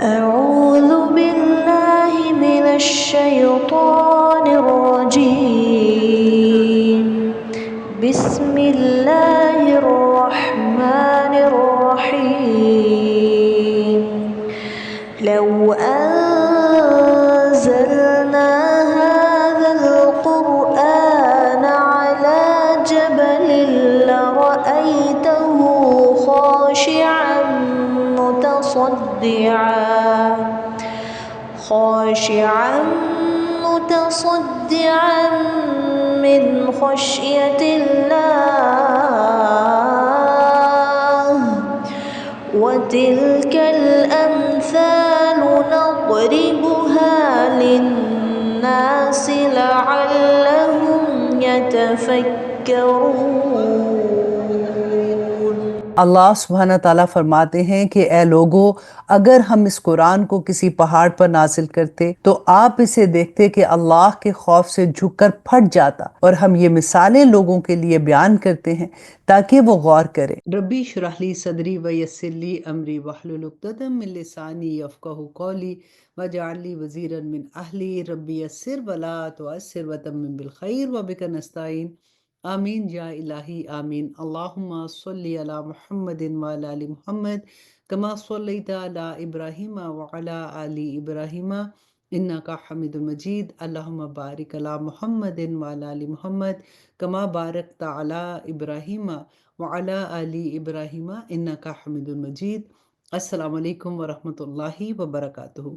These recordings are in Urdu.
أعوذ بالله من الشيطان الرجيم. بسم الله الرحمن الرحيم. لو أنزلنا هذا القرآن على جبل لرأيته خاشعا متصدعا من خشية الله. وتلك الأمثال نضربها للناس لعلهم يتفكرون. اللہ سبحانہ تعالیٰ فرماتے ہیں کہ اے لوگو، اگر ہم اس قرآن کو کسی پہاڑ پر نازل کرتے تو آپ اسے دیکھتے کہ اللہ کے خوف سے جھک کر پھٹ جاتا، اور ہم یہ مثالیں لوگوں کے لیے بیان کرتے ہیں تاکہ وہ غور کریں۔ ربی اشرح لی صدری ویسر لی امری واحلل عقدۃ من لسانی یفقہوا قولی واجعل لی وزیرا من اہلی ربی یسر ولا تعسر وتمم بالخیر وبک نستعین آمین یا الہی آمین۔ اللہم صلی علی محمد وعلی آل محمد کما صلیت علی ابراہیم وعلی آل ابراہیم انکا حمید مجید۔ اللہم بارک علی محمد وعلی آل محمد کما بارکت علی ابراہیم وعلی آل ابراہیم انکا حمید مجید۔ السلام علیکم ورحمۃ اللہ وبرکاتہ۔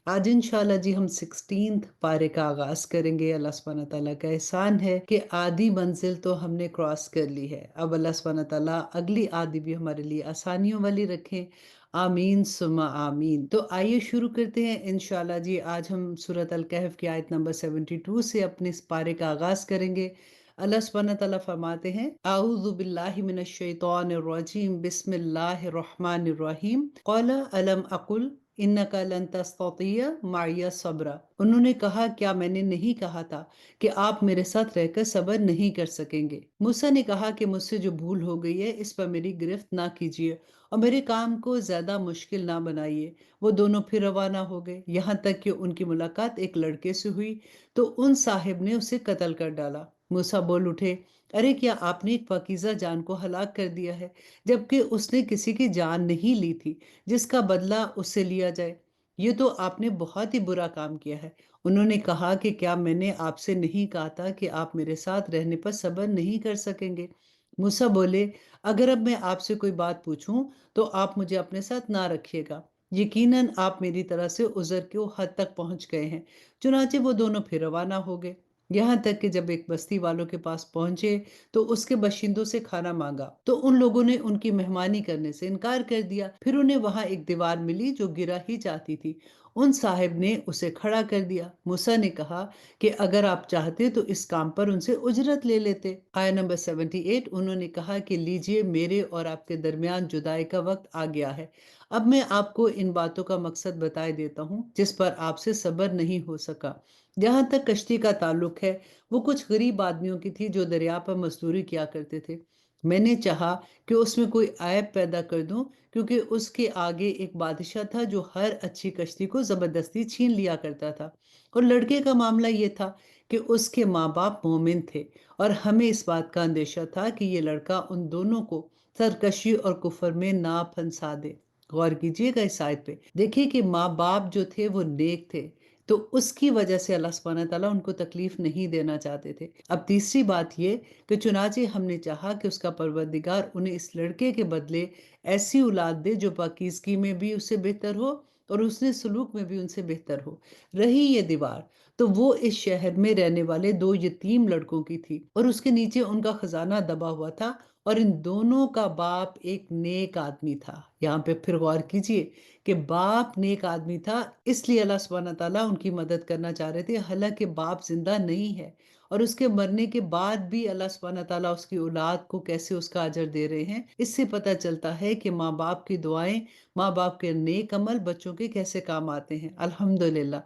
آج انشاءاللہ جی ہم 16 پارے کا آغاز کریں گے۔ اللہ سبحانہ تعالیٰ کا احسان ہے کہ آدھی منزل تو ہم نے کراس کر لی ہے، اب اللہ سبحانہ تعالیٰ اگلی آدھی بھی ہمارے لیے آسانیوں والی رکھیں، آمین ثم آمین۔ تو آئیے شروع کرتے ہیں انشاءاللہ جی۔ آج ہم سورۃ الکہف کی آیت نمبر 72 سے اپنے اس پارے کا آغاز کریں گے۔ اللہ سبحانہ تعالیٰ فرماتے ہیں اعوذ باللہ من الشیطان الرجیم بسم اللہ الرحمن الرحیم قال الم اقل انک لن تستطیع معی صبرا۔ انہوں نے کہا کیا میں نے نہیں کہا تھا کہ آپ میرے ساتھ رہ کر صبر نہیں کر سکیں گے۔ موسیٰ نے کہا کہ مجھ سے جو بھول ہو گئی ہے اس پر میری گرفت نہ کیجیے اور میرے کام کو زیادہ مشکل نہ بنائیے۔ وہ دونوں پھر روانہ ہو گئے، یہاں تک کہ ان کی ملاقات ایک لڑکے سے ہوئی تو ان صاحب نے اسے قتل کر ڈالا۔ موسیٰ بول اٹھے، ارے کیا آپ نے ایک پاکیزہ جان کو ہلاک کر دیا ہے، جبکہ اس نے کسی کی جان نہیں لی تھی جس کا بدلہ اس سے لیا جائے؟ یہ تو آپ نے بہت ہی برا کام کیا ہے۔ انہوں نے کہا کہ کیا میں نے آپ سے نہیں کہا تھا کہ آپ میرے ساتھ رہنے پر صبر نہیں کر سکیں گے؟ موسیٰ بولے، اگر اب میں آپ سے کوئی بات پوچھوں تو آپ مجھے اپنے ساتھ نہ رکھیے گا، یقیناً آپ میری طرح سے عذر کی حد تک پہنچ گئے ہیں۔ چنانچہ وہ دونوں پھر روانہ ہو گئے، یہاں تک کہ جب ایک بستی والوں کے پاس پہنچے تو اس کے باشندوں سے کھانا مانگا تو ان لوگوں نے ان کی مہمانی کرنے سے انکار کر دیا۔ پھر انہیں وہاں ایک دیوار ملی جو گرا ہی چاہتی تھی، ان صاحب نے اسے کھڑا کر دیا۔ موسیٰ نے کہا کہ اگر آپ چاہتے تو اس کام پر ان سے اجرت لے لیتے۔ آیہ نمبر 78، انہوں نے کہا کہ لیجئے، میرے اور آپ کے درمیان جدائی کا وقت آ گیا ہے۔ اب میں آپ کو ان باتوں کا مقصد بتائے دیتا ہوں جس پر آپ سے صبر نہیں ہو سکا۔ جہاں تک کشتی کا تعلق ہے، وہ کچھ غریب آدمیوں کی تھی جو دریا پر مزدوری کیا کرتے تھے۔ میں نے چاہا کہ اس میں کوئی عیب پیدا کر دوں، کیونکہ اس کے آگے ایک بادشاہ تھا جو ہر اچھی کشتی کو زبردستی چھین لیا کرتا تھا، اور لڑکے کا معاملہ یہ تھا کہ اس کے ماں باپ مومن تھے، اور ہمیں اس بات کا اندیشہ تھا کہ یہ لڑکا ان دونوں کو سرکشی اور کفر میں نہ پھنسا دے۔ غور کیجئے گا اس آیت پہ، دیکھیے کہ ماں باپ جو تھے وہ نیک تھے، تو اس کی وجہ سے اللہ سبحانہ تعالیٰ ان کو تکلیف نہیں دینا چاہتے تھے۔ اب تیسری بات یہ کہ چنانچہ ہم نے چاہا کہ اس کا پروردگار انہیں اس لڑکے کے بدلے ایسی اولاد دے جو پاکیزگی میں بھی اس سے بہتر ہو اور اس نے سلوک میں بھی ان سے بہتر ہو۔ رہی یہ دیوار، تو وہ اس شہر میں رہنے والے 2 یتیم لڑکوں کی تھی، اور اس کے نیچے ان کا خزانہ دبا ہوا تھا، اور ان دونوں کا باپ ایک نیک آدمی تھا۔ یہاں پہ پھر غور کیجئے کہ باپ نیک آدمی تھا، اس لیے اللہ سبحانہ تعالیٰ ان کی مدد کرنا چاہ رہے تھے، حالانکہ باپ زندہ نہیں ہے، اور اس کے مرنے کے بعد بھی اللہ سبحانہ تعالیٰ اس کی اولاد کو کیسے اس کا اجر دے رہے ہیں۔ اس سے پتہ چلتا ہے کہ ماں باپ کی دعائیں، ماں باپ کے نیک عمل بچوں کے کیسے کام آتے ہیں، الحمدللہ۔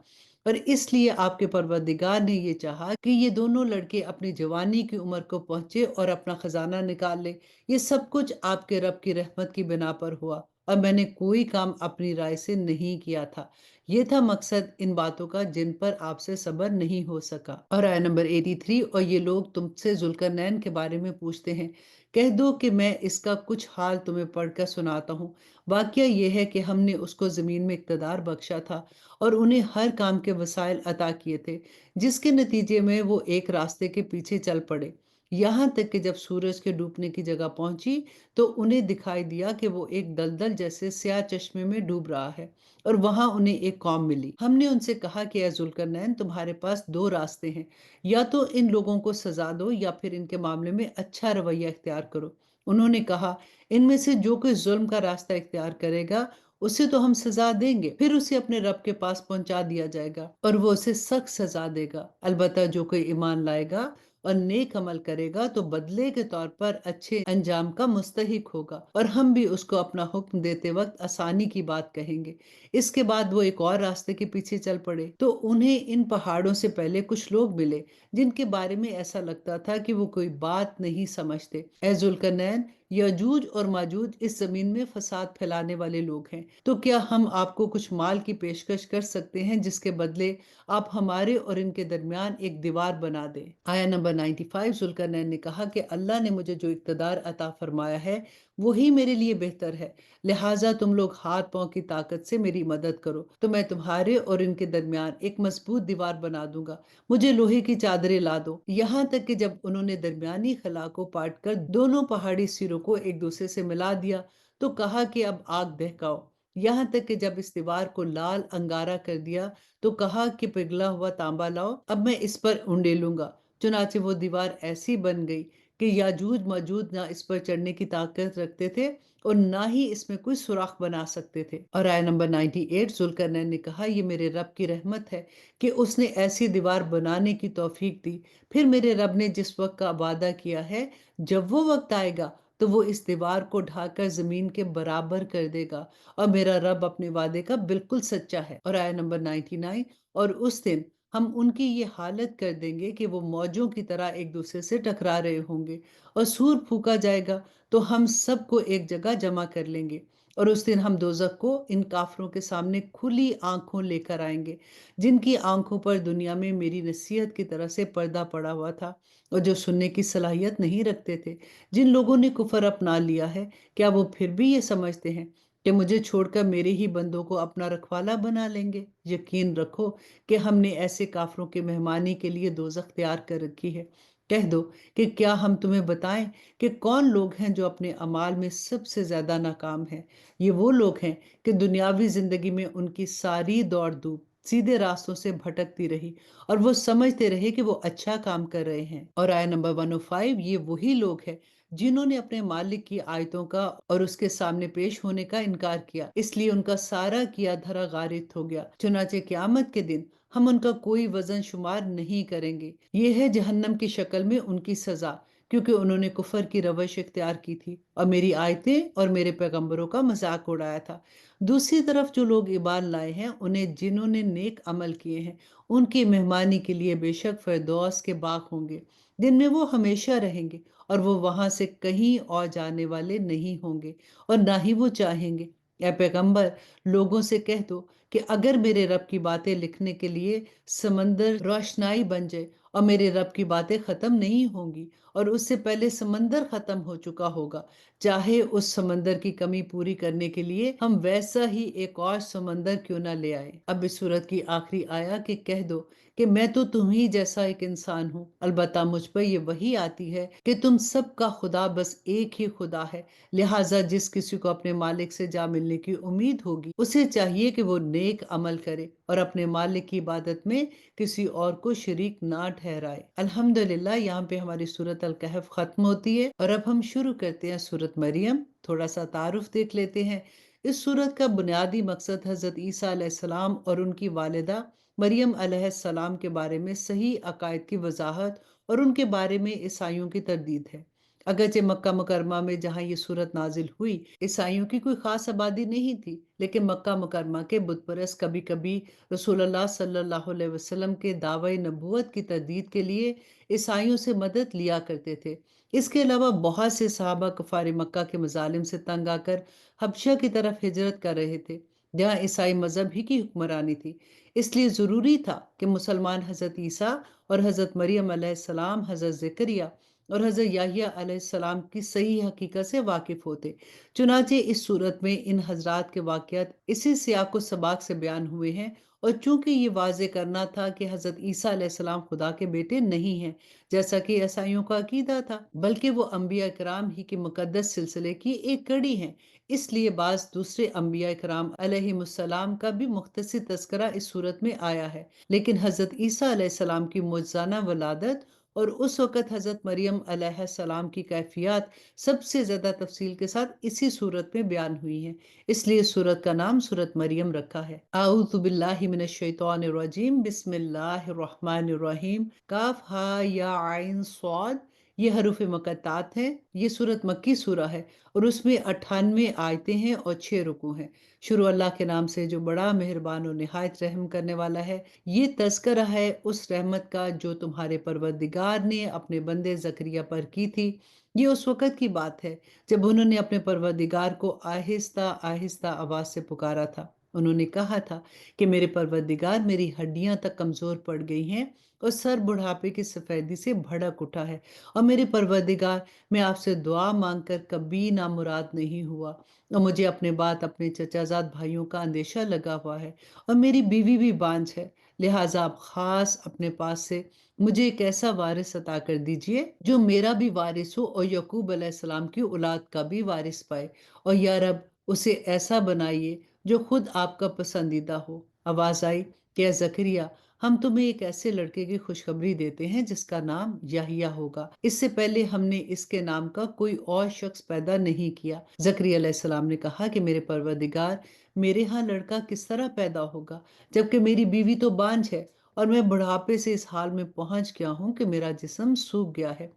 اور اس لیے آپ کے پروردگار نے یہ چاہا کہ یہ دونوں لڑکے اپنی جوانی کی عمر کو پہنچے اور اپنا خزانہ نکال لے۔ یہ سب کچھ آپ کے رب کی رحمت کی بنا پر ہوا، اور میں نے کوئی کام اپنی رائے سے نہیں کیا تھا۔ یہ تھا مقصد ان باتوں کا جن پر آپ سے صبر نہیں ہو سکا۔ اور آیت نمبر 83، اور یہ لوگ تم سے ذوالقرنین کے بارے میں پوچھتے ہیں، کہہ دو کہ میں اس کا کچھ حال تمہیں پڑھ کر سناتا ہوں۔ واقعہ یہ ہے کہ ہم نے اس کو زمین میں اقتدار بخشا تھا اور انہیں ہر کام کے وسائل عطا کیے تھے، جس کے نتیجے میں وہ ایک راستے کے پیچھے چل پڑے، یہاں تک کہ جب سورج کے ڈوبنے کی جگہ پہنچی تو انہیں دکھائی دیا کہ وہ ایک دلدل جیسے سیاہ چشمے میں ڈوب رہا ہے، اور وہاں انہیں ایک قوم ملی۔ ہم نے ان سے کہا کہ اے ذوالقرنین، تمہارے پاس دو راستے ہیں، یا تو ان لوگوں کو سزا دو یا پھر ان کے معاملے میں اچھا رویہ اختیار کرو۔ انہوں نے کہا، ان میں سے جو کوئی ظلم کا راستہ اختیار کرے گا اسے تو ہم سزا دیں گے، پھر اسے اپنے رب کے پاس پہنچا دیا جائے گا اور وہ اسے سخت سزا دے گا۔ البتہ جو کوئی ایمان لائے گا اور نیک عمل کرے گا تو بدلے کے طور پر اچھے انجام کا مستحق ہوگا، اور ہم بھی اس کو اپنا حکم دیتے وقت آسانی کی بات کہیں گے۔ اس کے بعد وہ ایک اور راستے کے پیچھے چل پڑے تو انہیں ان پہاڑوں سے پہلے کچھ لوگ ملے جن کے بارے میں ایسا لگتا تھا کہ وہ کوئی بات نہیں سمجھتے۔ اے ذوالقرنین، یاجوج اور ماجوج اس زمین میں فساد پھیلانے والے لوگ ہیں، تو کیا ہم آپ کو کچھ مال کی پیشکش کر سکتے ہیں جس کے بدلے آپ ہمارے اور ان کے درمیان ایک دیوار بنا دیں؟ آیا نمبر 95، ذوالقرنین نے کہا کہ اللہ نے مجھے جو اقتدار عطا فرمایا ہے وہی میرے لیے بہتر ہے، لہٰذا تم لوگ ہاتھ پاؤں کی طاقت سے میری مدد کرو تو میں تمہارے اور ان کے درمیان ایک مضبوط دیوار بنا دوں گا۔ مجھے لوہے کی چادریں لا دو۔ یہاں تک کہ جب انہوں نے درمیانی خلا کو پاٹ کر دونوں پہاڑی سروں کو ایک دوسرے سے ملا دیا تو کہا کہ اب آگ بہکاؤ۔ یہاں تک کہ جب اس دیوار کو لال انگارہ کر دیا تو کہا کہ پگھلا ہوا تانبا لاؤ، اب میں اس پر اونڈیلوں گا۔ چنانچہ وہ دیوار ایسی بن گئی کہ یاجوج ماجوج نہ اس پر چڑھنے کی طاقت رکھتے تھے اور نہ ہی اس میں کوئی سوراخ بنا سکتے تھے۔ اور آیت نمبر 98، ذوالقرنین نے کہا، یہ میرے رب کی رحمت ہے کہ اس نے ایسی دیوار بنانے کی توفیق دی، پھر میرے رب نے جس وقت کا وعدہ کیا ہے جب وہ وقت آئے گا تو وہ اس دیوار کو ڈھا کر زمین کے برابر کر دے گا، اور میرا رب اپنے وعدے کا بالکل سچا ہے۔ اور آیت نمبر 99، اور اس دن ہم ان کی یہ حالت کر دیں گے کہ وہ موجوں کی طرح ایک دوسرے سے ٹکرا رہے ہوں گے، اور سور پھونکا جائے گا تو ہم سب کو ایک جگہ جمع کر لیں گے، اور اس دن ہم دوزخ کو ان کافروں کے سامنے کھلی آنکھوں لے کر آئیں گے جن کی آنکھوں پر دنیا میں میری نصیحت کی طرح سے پردہ پڑا ہوا تھا اور جو سننے کی صلاحیت نہیں رکھتے تھے۔ جن لوگوں نے کفر اپنا لیا ہے، کیا وہ پھر بھی یہ سمجھتے ہیں کہ مجھے چھوڑ کر میرے ہی بندوں کو اپنا رکھوالا بنا لیں گے؟ یقین رکھو کہ ہم نے ایسے کافروں کے مہمانی کے لیے دوزخ تیار کر رکھی ہے۔ کہہ دو کہ کیا ہم تمہیں بتائیں کہ کون لوگ ہیں جو اپنے اعمال میں سب سے زیادہ ناکام ہیں؟ یہ وہ لوگ ہیں کہ دنیاوی زندگی میں ان کی ساری دوڑ دھوپ سیدھے راستوں سے بھٹکتی رہی اور وہ سمجھتے رہے کہ وہ اچھا کام کر رہے ہیں۔ اور آیت نمبر 105، یہ وہی لوگ ہیں جنہوں نے اپنے مالک کی آیتوں کا اور اس کے سامنے پیش ہونے کا انکار کیا، اس لیے ان کا سارا کیا دھرا غارت ہو گیا۔ چنانچہ قیامت کے دن ہم ان کا کوئی وزن شمار نہیں کریں گے۔ یہ ہے جہنم کی شکل میں ان کی سزا، کیونکہ انہوں نے کفر کی روش اختیار کی تھی اور میری آیتیں اور میرے پیغمبروں کا مذاق اڑایا تھا۔ دوسری طرف جو لوگ ایمان لائے ہیں، انہیں جنہوں نے نیک عمل کیے ہیں، ان کی مہمانی کے لیے بے شک فردوس کے باغ ہوں گے جن میں وہ ہمیشہ رہیں گے، اور وہ وہاں سے کہیں اور جانے والے نہیں ہوں گے اور نہ ہی وہ چاہیں گے۔ اے پیغمبر، لوگوں سے کہہ دو کہ اگر میرے رب کی باتیں لکھنے کے لیے سمندر روشنائی بن جائے اور میرے رب کی باتیں ختم نہیں ہوں گی اور اس سے پہلے سمندر ختم ہو چکا ہوگا، چاہے اس سمندر کی کمی پوری کرنے کے لیے ہم ویسا ہی ایک اور سمندر کیوں نہ لے آئے۔ اب اس سورت کی آخری آیا کہ کہہ دو کہ میں تو تمہیں جیسا ایک انسان ہوں، البتہ مجھ پر یہ وحی آتی ہے کہ تم سب کا خدا بس ایک ہی خدا ہے، لہٰذا جس کسی کو اپنے مالک سے جا ملنے کی امید ہوگی اسے چاہیے کہ وہ نیک عمل کرے اور اپنے مالک کی عبادت میں کسی اور کو شریک نہ ٹھہرائے۔ الحمدللہ، یہاں پہ ہماری سورت الکہف ختم ہوتی ہے اور اب ہم شروع کرتے ہیں سورت مریم۔ تھوڑا سا تعارف دیکھ لیتے ہیں۔ اس سورت کا بنیادی مقصد حضرت عیسیٰ علیہ السلام اور ان کی والدہ مریم علیہ السلام کے بارے میں صحیح عقائد کی وضاحت اور ان کے بارے میں عیسائیوں کی تردید ہے۔ اگرچہ مکہ مکرمہ میں جہاں یہ سورت نازل ہوئی عیسائیوں کی کوئی خاص آبادی نہیں تھی، لیکن مکہ مکرمہ کے بت پرست کبھی کبھی رسول اللہ صلی اللہ علیہ وسلم کے دعوی نبوت کی تردید کے لیے عیسائیوں سے مدد لیا کرتے تھے، اس کے علاوہ بہت سے صحابہ کفار مکہ کے مظالم سے تنگ آ کر حبشہ کی طرف ہجرت کر رہے تھے، جہاں عیسائی مذہب ہی کی حکمرانی تھی۔ اس لیے ضروری تھا کہ مسلمان حضرت عیسیٰ اور حضرت مریم علیہ السلام، حضرت زکریا اور حضرت یحییٰ علیہ السلام کی صحیح حقیقت سے واقف ہوتے۔ چنانچہ اس صورت میں ان حضرات کے واقعات اسی سیاق و سباق سے بیان ہوئے ہیں، اور چونکہ یہ واضح کرنا تھا کہ حضرت عیسیٰ علیہ السلام خدا کے بیٹے نہیں ہیں جیسا کہ عیسائیوں کا عقیدہ تھا، بلکہ وہ انبیاء کرام ہی کے مقدس سلسلے کی ایک کڑی ہیں۔ اس لیے بعض دوسرے انبیاء کرام علیہم السلام کا بھی مختصر تذکرہ اس صورت میں آیا ہے، لیکن حضرت عیسیٰ علیہ السلام کی معجزانہ ولادت اور اس وقت حضرت مریم علیہ السلام کی کیفیات سب سے زیادہ تفصیل کے ساتھ اسی صورت میں بیان ہوئی ہیں۔ اس لیے سورت کا نام سورت مریم رکھا ہے۔ اعوذ باللہ من الشیطان الرجیم، بسم اللہ الرحمن الرحیم، کاف ہا یا عین صاد، یہ حروف مقطعات ہیں۔ یہ سورت مکی سورہ ہے اور اس میں 98 آیتیں ہیں اور 6 رکوع ہیں۔ شروع اللہ کے نام سے جو بڑا مہربان و نہایت رحم کرنے والا ہے۔ یہ تذکرہ ہے اس رحمت کا جو تمہارے پروردگار نے اپنے بندے زکریا پر کی تھی۔ یہ اس وقت کی بات ہے جب انہوں نے اپنے پروردگار کو آہستہ آہستہ آواز سے پکارا تھا۔ انہوں نے کہا تھا کہ میرے پروردگار، میری ہڈیاں تک کمزور پڑ گئی ہیں اور سر بڑھاپے کی سفیدی سے بھڑک اٹھا ہے، اور میرے پروردگار، میں آپ سے دعا مانگ کر کبھی نامراد نہیں ہوا، اور مجھے اپنے بعد اپنے چچا زاد بھائیوں کا اندیشہ لگا ہوا ہے، اور میری بیوی بھی بانجھ ہے، لہٰذا آپ خاص اپنے پاس سے مجھے ایک ایسا وارث عطا کر دیجئے جو میرا بھی وارث ہو اور یعقوب علیہ السلام کی اولاد کا بھی وارث پائے، اور یا رب اسے ایسا بنائیے جو خود آپ کا پسندیدہ ہو۔ آواز آئی کہ اے زکریا، ہم تمہیں ایک ایسے لڑکے کی خوشخبری دیتے ہیں جس کا نام یحییٰ ہوگا۔ اس سے پہلے ہم نے اس کے نام کا کوئی اور شخص پیدا نہیں کیا۔ زکریا علیہ السلام نے کہا کہ میرے پروردگار، میرے ہاں لڑکا کس طرح پیدا ہوگا جبکہ میری بیوی تو بانجھ ہے اور میں بڑھاپے سے اس حال میں پہنچ گیا ہوں کہ میرا جسم سوکھ گیا ہے۔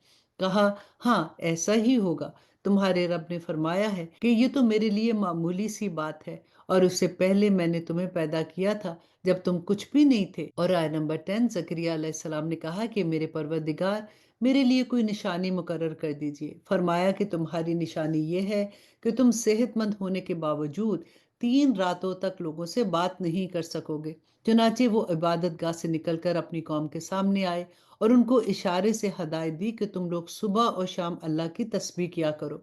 کہا، ہاں ایسا ہی ہوگا، تمہارے رب نے فرمایا ہے کہ یہ تو میرے لیے معمولی سی بات ہے، اور اس سے پہلے میں نے تمہیں پیدا کیا تھا جب تم کچھ بھی نہیں تھے۔ اور آیت نمبر 10، زکریا علیہ السلام نے کہا کہ میرے پروردگار، میرے لیے کوئی نشانی مقرر کر دیجئے۔ فرمایا کہ تمہاری نشانی یہ ہے کہ تم صحت مند ہونے کے باوجود 3 راتوں تک لوگوں سے بات نہیں کر سکو گے۔ چنانچہ وہ عبادت گاہ سے نکل کر اپنی قوم کے سامنے آئے اور ان کو اشارے سے ہدایت دی کہ تم لوگ صبح اور شام اللہ کی تسبیح کیا کرو۔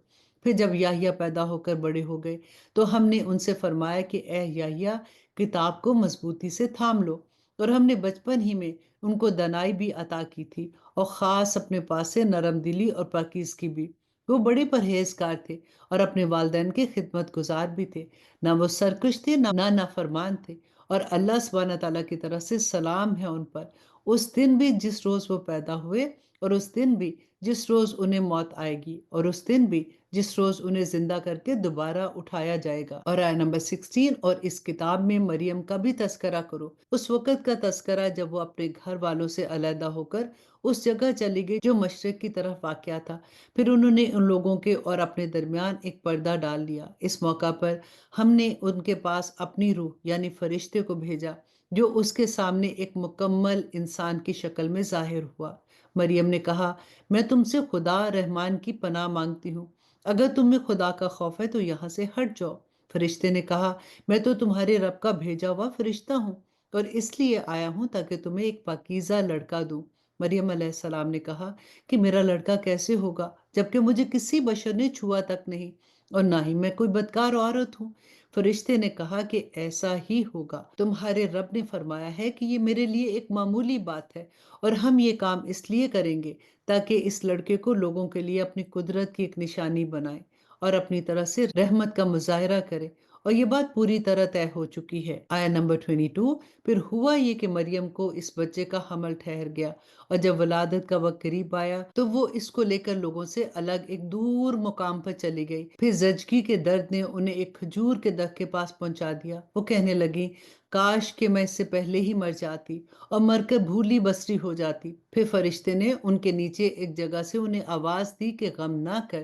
پھر جب یحییٰ پیدا ہو کر بڑے ہو گئے تو ہم نے ان سے فرمایا کہ اے یحییٰ، کتاب کو مضبوطی سے تھام لو، اور ہم نے بچپن ہی میں ان کو دانائی بھی عطا کی تھی، اور خاص اپنے پاس سے نرم دلی اور پاکیزگی بھی۔ وہ بڑے پرہیزگار تھے اور اپنے والدین کے خدمت گزار بھی تھے، نہ وہ سرکش تھے نہ نافرمان تھے، اور اللہ سبحانہ تعالیٰ کی طرف سے سلام ہے ان پر، اس دن بھی جس روز وہ پیدا ہوئے، اور اس دن بھی جس روز انہیں موت آئے گی، اور اس دن بھی جس روز انہیں زندہ کر کے دوبارہ اٹھایا جائے گا۔ اور آیت نمبر 16، اور اس کتاب میں مریم کا بھی تذکرہ کرو، اس وقت کا تذکرہ جب وہ اپنے گھر والوں سے علیحدہ ہو کر اس جگہ چلی گئی جو مشرق کی طرف واقع تھا۔ پھر انہوں نے ان لوگوں کے اور اپنے درمیان ایک پردہ ڈال لیا۔ اس موقع پر ہم نے ان کے پاس اپنی روح یعنی فرشتے کو بھیجا جو اس کے سامنے ایک مکمل انسان کی شکل میں ظاہر ہوا۔ مریم نے کہا، میں تم سے خدا رحمان کی پناہ مانگتی ہوں، اگر تمہیں خدا کا خوف ہے تو یہاں سے ہٹ جاؤ۔ فرشتے نے کہا، میں تو تمہارے رب کا بھیجا ہوا فرشتہ ہوں، اور اس لیے آیا ہوں تاکہ تمہیں ایک پاکیزہ لڑکا دوں۔ مریم علیہ السلام نے کہا کہ میرا لڑکا کیسے ہوگا جبکہ مجھے کسی بشر نے چھوا تک نہیں، اور نہ ہی میں کوئی بدکار عورت ہوں۔ فرشتے نے کہا کہ ایسا ہی ہوگا، تمہارے رب نے فرمایا ہے کہ یہ میرے لیے ایک معمولی بات ہے، اور ہم یہ کام اس لیے کریں گے تاکہ اس لڑکے کو لوگوں کے لیے اپنی قدرت کی ایک نشانی بنائے اور اپنی طرف سے رحمت کا مظاہرہ کرے، اور یہ بات پوری طرح طے ہو چکی ہے۔ آیت نمبر 22، پھر ہوا یہ کہ مریم کو اس بچے کا حمل ٹھہر گیا، اور جب ولادت کا وقت قریب آیا تو وہ اس کو لے کر لوگوں سے الگ ایک دور مقام پر چلی گئی۔ پھر زچگی کے درد نے انہیں ایک کھجور کے درخت کے پاس پہنچا دیا۔ وہ کہنے لگی، کاش کہ میں اس سے پہلے ہی مر جاتی اور مر کر بھولی بسری ہو جاتی۔ پھر فرشتے نے ان کے نیچے ایک جگہ سے انہیں آواز دی کہ غم نہ کر،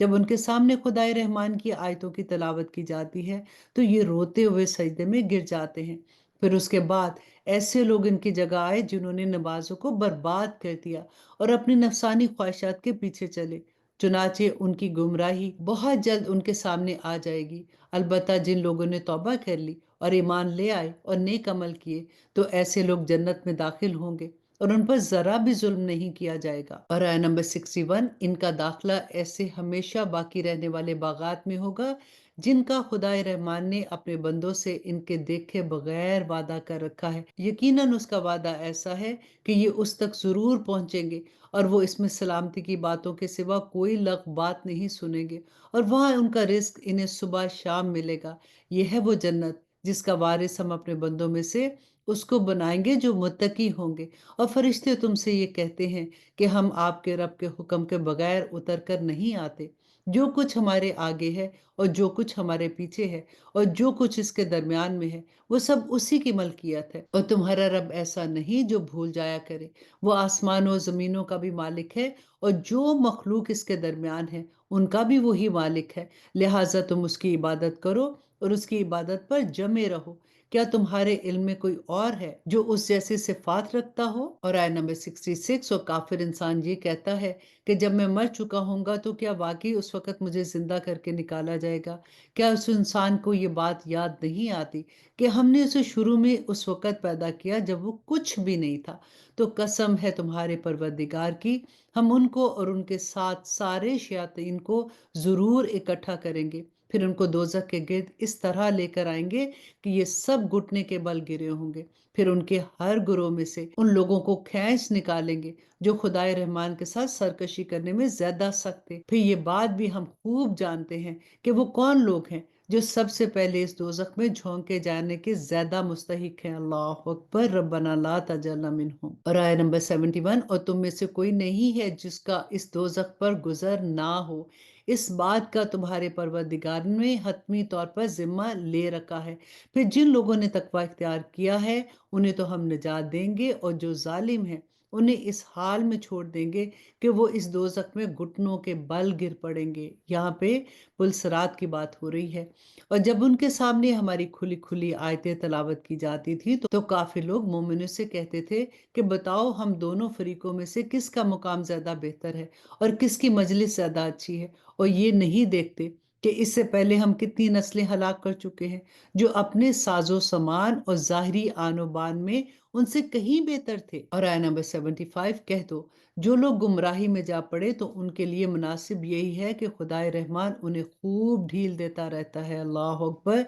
جب ان کے سامنے خدائے رحمان کی آیتوں کی تلاوت کی جاتی ہے تو یہ روتے ہوئے سجدے میں گر جاتے ہیں۔ پھر اس کے بعد ایسے لوگ ان کی جگہ آئے جنہوں نے نمازوں کو برباد کر دیا اور اپنی نفسانی خواہشات کے پیچھے چلے۔ چنانچہ ان کی گمراہی بہت جلد ان کے سامنے آ جائے گی۔ البتہ جن لوگوں نے توبہ کر لی اور ایمان لے آئے اور نیک عمل کیے تو ایسے لوگ جنت میں داخل ہوں گے اور ان پر ذرا بھی ظلم نہیں کیا جائے گا۔ اور آیت نمبر 61، ان کا داخلہ ایسے ہمیشہ باقی رہنے والے باغات میں ہوگا جن کا خدائے رحمان نے اپنے بندوں سے ان کے دیکھے بغیر وعدہ کر رکھا ہے۔ یقیناً اس کا وعدہ ایسا ہے کہ یہ اس تک ضرور پہنچیں گے اور وہ اس میں سلامتی کی باتوں کے سوا کوئی لغو بات نہیں سنیں گے، اور وہاں ان کا رزق انہیں صبح شام ملے گا۔ یہ ہے وہ جنت جس کا وارث ہم اپنے بندوں میں سے اس کو بنائیں گے جو متقی ہوں گے۔ اور فرشتے تم سے یہ کہتے ہیں کہ ہم آپ کے رب کے حکم کے بغیر اتر کر نہیں آتے۔ جو کچھ ہمارے آگے ہے اور جو کچھ ہمارے پیچھے ہے اور جو کچھ اس کے درمیان میں ہے وہ سب اسی کی ملکیت ہے، اور تمہارا رب ایسا نہیں جو بھول جایا کرے۔ وہ آسمانوں و زمینوں کا بھی مالک ہے اور جو مخلوق اس کے درمیان ہے ان کا بھی وہی مالک ہے، لہٰذا تم اس کی عبادت کرو اور اس کی عبادت پر جمے رہو۔ کیا تمہارے علم میں کوئی اور ہے جو اس جیسی صفات رکھتا ہو؟ اور آیت نمبر 66، اور کافر انسان یہ کہتا ہے کہ جب میں مر چکا ہوں گا تو کیا واقعی اس وقت مجھے زندہ کر کے نکالا جائے گا؟ کیا اس انسان کو یہ بات یاد نہیں آتی کہ ہم نے اسے شروع میں اس وقت پیدا کیا جب وہ کچھ بھی نہیں تھا؟ تو قسم ہے تمہارے پروردگار کی، ہم ان کو اور ان کے ساتھ سارے شیاطین کو ضرور اکٹھا کریں گے، پھر ان کو دوزخ کے گرد اس طرح لے کر آئیں گے کہ یہ سب گھٹنے کے بل گرے ہوں گے۔ پھر ان کے ہر گروہ میں سے ان لوگوں کو کھینچ نکالیں گے جو خدائے رحمان کے ساتھ سرکشی کرنے میں زیادہ سخت تھے۔ پھر یہ بات بھی ہم خوب جانتے ہیں کہ وہ کون لوگ ہیں جو سب سے پہلے اس دوزخ میں جھونکے جانے کے زیادہ مستحق ہیں۔ اللہ اکبر، ربنا لا تجعلنا منہم۔ اور آیت نمبر 71، اور تم میں سے کوئی نہیں ہے جس کا اس دوزخ پر گزر نہ ہو، اس بات کا تمہارے پروردگار نے حتمی طور پر ذمہ لے رکھا ہے۔ پھر جن لوگوں نے تقوی اختیار کیا ہے انہیں تو ہم نجات دیں گے، اور جو ظالم ہیں انہیں اس حال میں چھوڑ دیں گے کہ وہ اس دوزخ میں گھٹنوں کے بل گر پڑیں گے۔ یہاں پہ پلسرات کی بات ہو رہی ہے۔ اور جب ان کے سامنے ہماری کھلی کھلی آیتیں تلاوت کی جاتی تھی تو کافی لوگ مومنوں سے کہتے تھے کہ بتاؤ ہم دونوں فریقوں میں سے کس کا مقام زیادہ بہتر ہے اور کس کی مجلس زیادہ اچھی ہے، اور یہ نہیں دیکھتے کہ اس سے پہلے ہم کتنی نسلیں ہلاک کر چکے ہیں جو اپنے ساز و سامان اور ظاہری آن و بان میں ان سے کہیں بہتر تھے۔ اور آیت نمبر 75، کہہ دو جو لوگ گمراہی میں جا پڑے تو ان کے لیے مناسب یہی ہے کہ خدائے رحمان انہیں خوب ڈھیل دیتا رہتا ہے۔ اللہ اکبر،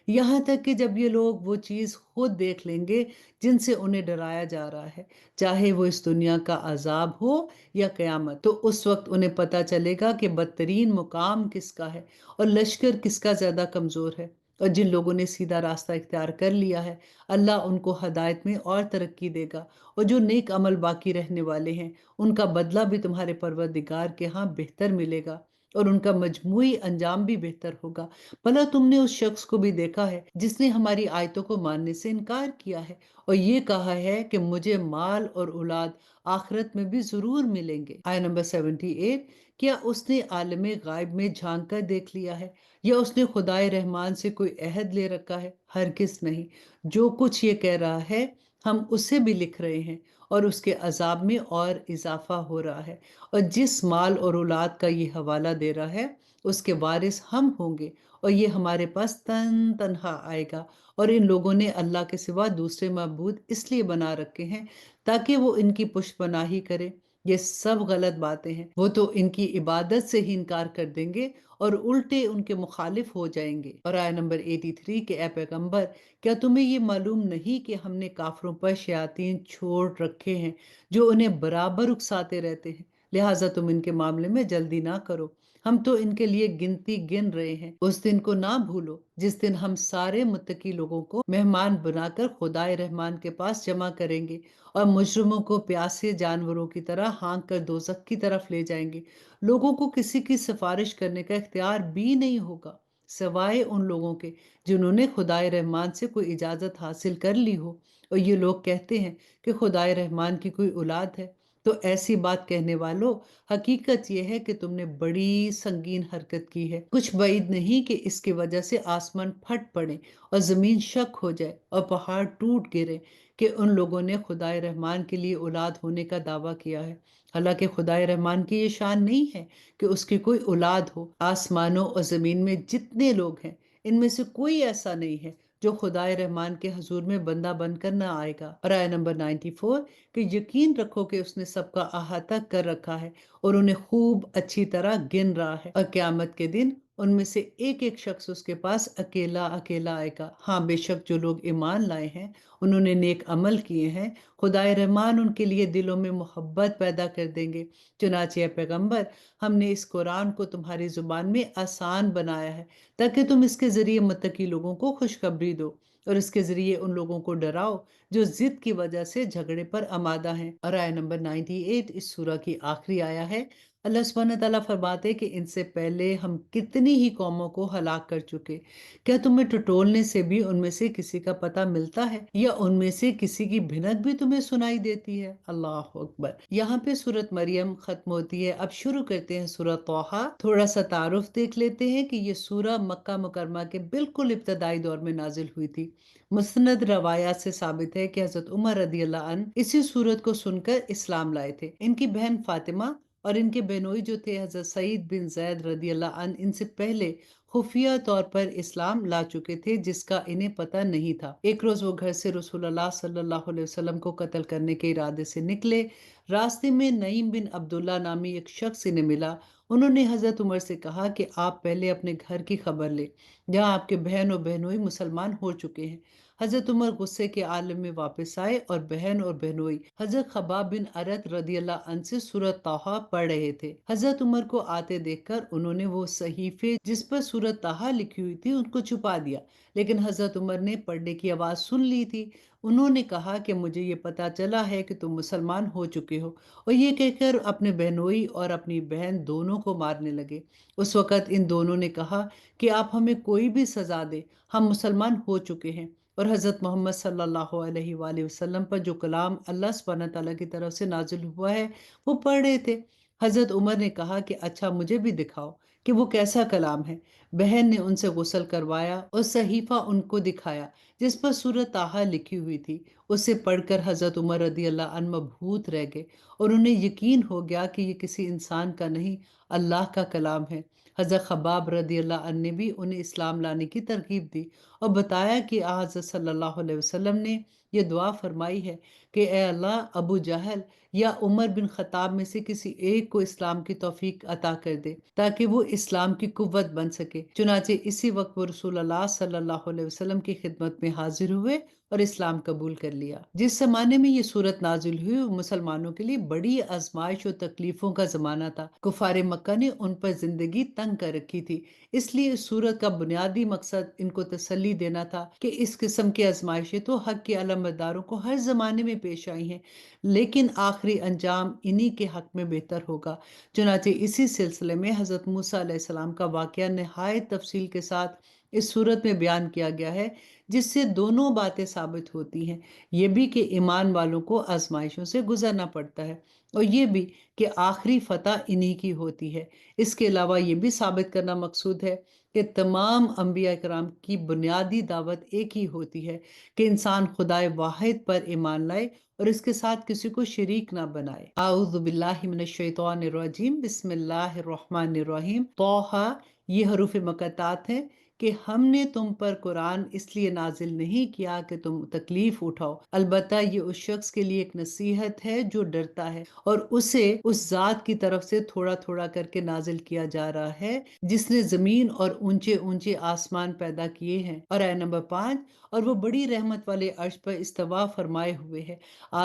یہاں تک کہ جب یہ لوگ وہ چیز خود دیکھ لیں گے جن سے انہیں ڈرایا جا رہا ہے، چاہے وہ اس دنیا کا عذاب ہو یا قیامت، تو اس وقت انہیں پتہ چلے گا کہ بدترین مقام کس کا ہے اور لشکر کس کا زیادہ کمزور ہے۔ اور جن لوگوں نے سیدھا راستہ اختیار کر لیا ہے اللہ ان کو ہدایت میں اور ترقی دے گا، اور جو نیک عمل باقی رہنے والے ہیں ان کا بدلہ بھی تمہارے پروردگار کے ہاں بہتر ملے گا اور ان کا مجموعی انجام بھی بہتر ہوگا۔ بھلا تم نے اس شخص کو بھی دیکھا ہے جس نے ہماری آیتوں کو ماننے سے انکار کیا ہے اور یہ کہا ہے کہ مجھے مال اور اولاد آخرت میں بھی ضرور ملیں گے۔ آیت نمبر 78، کیا اس نے عالم غائب میں جھانک کر دیکھ لیا ہے یا اس نے خدائے رحمان سے کوئی عہد لے رکھا ہے؟ ہرگز نہیں۔ جو کچھ یہ کہہ رہا ہے ہم اسے بھی لکھ رہے ہیں اور اس کے عذاب میں اور اضافہ ہو رہا ہے، اور جس مال اور اولاد کا یہ حوالہ دے رہا ہے اس کے وارث ہم ہوں گے، اور یہ ہمارے پاس تنہا آئے گا۔ اور ان لوگوں نے اللہ کے سوا دوسرے معبود اس لیے بنا رکھے ہیں تاکہ وہ ان کی پشت پناہی کرے۔ یہ سب غلط باتیں ہیں، وہ تو ان کی عبادت سے ہی انکار کر دیں گے اور الٹے ان کے مخالف ہو جائیں گے۔ اور آیت نمبر 83، کہ اے پیغمبر کیا تمہیں یہ معلوم نہیں کہ ہم نے کافروں پر شیاطین چھوڑ رکھے ہیں جو انہیں برابر اکساتے رہتے ہیں، لہٰذا تم ان کے معاملے میں جلدی نہ کرو، ہم تو ان کے لیے گنتی گن رہے ہیں۔ اس دن کو نہ بھولو جس دن ہم سارے متقی لوگوں کو مہمان بنا کر خدائے رحمان کے پاس جمع کریں گے اور مجرموں کو پیاسے جانوروں کی طرح ہانک کر دوزخ کی طرف لے جائیں گے۔ لوگوں کو کسی کی سفارش کرنے کا اختیار بھی نہیں ہوگا سوائے ان لوگوں کے جنہوں نے خدائے رحمان سے کوئی اجازت حاصل کر لی ہو۔ اور یہ لوگ کہتے ہیں کہ خدائے رحمان کی کوئی اولاد ہے، تو ایسی بات کہنے والوں، حقیقت یہ ہے کہ تم نے بڑی سنگین حرکت کی ہے۔ کچھ بعید نہیں کہ اس کی وجہ سے آسمان پھٹ پڑے اور زمین شک ہو جائے اور پہاڑ ٹوٹ گرے کہ ان لوگوں نے خدائے رحمان کے لیے اولاد ہونے کا دعویٰ کیا ہے۔ حالانکہ خدائے رحمان کی یہ شان نہیں ہے کہ اس کی کوئی اولاد ہو۔ آسمانوں اور زمین میں جتنے لوگ ہیں، ان میں سے کوئی ایسا نہیں ہے جو خدائے رحمان کے حضور میں بندہ بن کر نہ آئے گا۔ اور آیہ نمبر 94 کہ یقین رکھو کہ اس نے سب کا احاطہ کر رکھا ہے اور انہیں خوب اچھی طرح گن رہا ہے، اور قیامت کے دن ان میں سے ایک ایک شخص اس کے پاس اکیلا اکیلا آئے گا۔ ہاں، بے شک جو لوگ ایمان لائے ہیں، انہوں نے نیک عمل کیے ہیں، خدائے رحمان ان کے لیے دلوں میں محبت پیدا کر دیں گے۔ چنانچہ اے پیغمبر، ہم نے اس قرآن کو تمہاری زبان میں آسان بنایا ہے تاکہ تم اس کے ذریعے متقی لوگوں کو خوشخبری دو اور اس کے ذریعے ان لوگوں کو ڈراؤ جو ضد کی وجہ سے جھگڑے پر آمادہ ہیں۔ اور آیہ نمبر 98 اس سورہ کی آخری آیہ ہے۔ اللہ سبحانہ تعالیٰ فرماتے کہ ان سے پہلے ہم کتنی ہی قوموں کو ہلاک کر چکے، کیا تمہیں ٹٹولنے سے بھی ان میں سے کسی کا پتہ ملتا ہے، یا ان میں سے کسی کی بھنک بھی تمہیں سنائی دیتی ہے؟ اللہ اکبر۔ یہاں پہ سورۃ مریم ختم ہوتی ہے۔ اب شروع کرتے ہیں سورۃ طٰہٰ۔ تھوڑا سا تعارف دیکھ لیتے ہیں کہ یہ سورہ مکہ مکرمہ کے بالکل ابتدائی دور میں نازل ہوئی تھی۔ مستند روایات سے ثابت ہے کہ حضرت عمر رضی اللہ عنہ اسی سورت کو سن کر اسلام لائے تھے۔ ان کی بہن فاطمہ اور ان کے بہنوئی جو تھے حضرت سعید بن زید رضی اللہ عنہ ان سے پہلے خفیہ طور پر اسلام لا چکے تھے، جس کا انہیں پتہ نہیں تھا۔ ایک روز وہ گھر سے رسول اللہ صلی اللہ علیہ وسلم کو قتل کرنے کے ارادے سے نکلے۔ راستے میں نعیم بن عبداللہ نامی ایک شخص انہیں ملا۔ انہوں نے حضرت عمر سے کہا کہ آپ پہلے اپنے گھر کی خبر لیں جہاں آپ کے بہن اور بہنوئی مسلمان ہو چکے ہیں۔ حضرت عمر غصے کے عالم میں واپس آئے اور بہن اور بہنوئی حضرت خباب بن ارت رضی اللہ عنہ سے سورۃ طٰہٰ پڑھ رہے تھے۔ حضرت عمر کو آتے دیکھ کر انہوں نے وہ صحیفے جس پر سورۃ طٰہٰ لکھی ہوئی تھی ان کو چھپا دیا، لیکن حضرت عمر نے پڑھنے کی آواز سن لی تھی۔ انہوں نے کہا کہ مجھے یہ پتا چلا ہے کہ تم مسلمان ہو چکے ہو، اور یہ کہہ کر اپنے بہنوئی اور اپنی بہن دونوں کو مارنے لگے۔ اس وقت ان دونوں نے کہا کہ آپ ہمیں کوئی بھی سزا دے، ہم مسلمان ہو چکے ہیں۔ اور حضرت محمد صلی اللہ علیہ وآلہ وسلم پر جو کلام اللہ سبحانہ تعالیٰ کی طرف سے نازل ہوا ہے وہ پڑھ رہے تھے۔ حضرت عمر نے کہا کہ اچھا مجھے بھی دکھاؤ کہ وہ کیسا کلام ہے۔ بہن نے ان سے غسل کروایا اور صحیفہ ان کو دکھایا جس پر سورۃ طٰہٰ لکھی ہوئی تھی۔ اسے پڑھ کر حضرت عمر رضی اللہ عنہ مبہوت رہ گئے اور انہیں یقین ہو گیا کہ یہ کسی انسان کا نہیں، اللہ کا کلام ہے۔ حضرت خباب رضی اللہ عنہ نے بھی انہیں اسلام لانے کی ترغیب دی اور بتایا کہ حضرت صلی اللہ علیہ وسلم نے یہ دعا فرمائی ہے کہ اے اللہ، ابو جہل یا عمر بن خطاب میں سے کسی ایک کو اسلام کی توفیق عطا کر دے تاکہ وہ اسلام کی قوت بن سکے۔ چنانچہ اسی وقت وہ رسول اللہ صلی اللہ علیہ وسلم کی خدمت میں حاضر ہوئے اور اسلام قبول کر لیا۔ جس زمانے میں یہ صورت نازل ہوئی وہ مسلمانوں کے لیے بڑی آزمائش اور تکلیفوں کا زمانہ تھا۔ کفار مکہ نے ان پر زندگی تنگ کر رکھی تھی، اس لیے اس صورت کا بنیادی مقصد ان کو تسلی دینا تھا کہ اس قسم کی آزمائشیں تو حق کے علمبرداروں کو ہر زمانے میں پیش آئی ہیں، لیکن آخری انجام انہی کے حق میں بہتر ہوگا۔ چنانچہ اسی سلسلے میں حضرت موسیٰ علیہ السلام کا واقعہ نہایت تفصیل کے ساتھ اس صورت میں بیان کیا گیا ہے، جس سے دونوں باتیں ثابت ہوتی ہیں، یہ بھی کہ ایمان والوں کو آزمائشوں سے گزرنا پڑتا ہے، اور یہ بھی کہ آخری فتح انہی کی ہوتی ہے۔ اس کے علاوہ یہ بھی ثابت کرنا مقصود ہے کہ تمام انبیاء کرام کی بنیادی دعوت ایک ہی ہوتی ہے کہ انسان خدائے واحد پر ایمان لائے اور اس کے ساتھ کسی کو شریک نہ بنائے۔ اعوذ باللہ من الشیطان الرجیم، بسم اللہ الرحمن الرحیم۔ طٰہٰ، یہ حروف مقطعات ہیں کہ ہم نے تم پر قرآن اس لیے نازل نہیں کیا کہ تم تکلیف اٹھاؤ، البتہ یہ اس شخص کے لیے ایک نصیحت ہے جو ڈرتا ہے، اور اسے اس ذات کی طرف سے تھوڑا تھوڑا کر کے نازل کیا جا رہا ہے جس نے زمین اور اونچے اونچے آسمان پیدا کیے ہیں۔ اور آیہ نمبر 5، اور وہ بڑی رحمت والے عرش پر استوا فرمائے ہوئے ہے۔